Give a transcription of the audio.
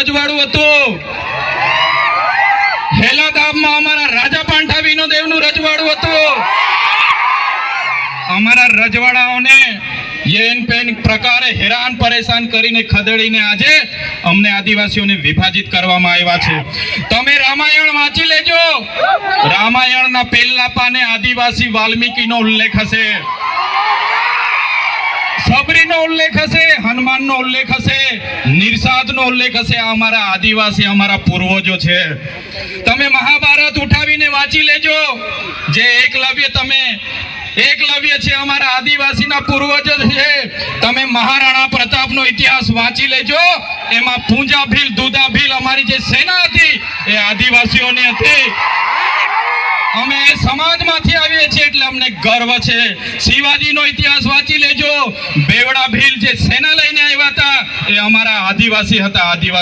રજવાડું હતું. હેલાદાબમાં અમારા રાજા પાંઠાવીનો દેવનું રજવાડું હતું. અમારા રજવાડાઓને યેન પેન પ્રકારે હેરાન પરેશાન કરીને ખદેડીને આજે અમને આદિવાસીઓને વિભાજિત કરવામાં આવ્યા છે. તમે રામાયણ વાંચી લેજો. રામાયણના પહેલા પાને આદિવાસી વાલ્મીકીનો ઉલ્લેખ હશે, સબરીનો ઉલ્લેખ હશે, હનુમાનનો ઉલ્લેખ હશે, નિર્સાદનો ઉલ્લેખ હશે. આ અમારા આદિવાસી અમારા પૂર્વજો છે. તમે મહાભારત ઉઠાવીને વાંચી લેજો. જે એકલવ્ય છે અમારા આદિવાસીના પૂર્વજો છે. તમે મહારાણા પ્રતાપનો ઇતિહાસ વાંચી લેજો. એમાં પૂંજા ભીલ, દુધા ભીલ અમારી જે સેના હતી એ આદિવાસીઓની હતી. અમે એ સમાજમાંથી આવીએ છીએ એટલે અમને ગર્વ છે. શિવાજીનો ઇતિહાસ વાંચી લેજો. બેવડા ભીલ જે સેના લઈને આવ્યા હતા એ અમારા આદિવાસી હતા. આદિવાસી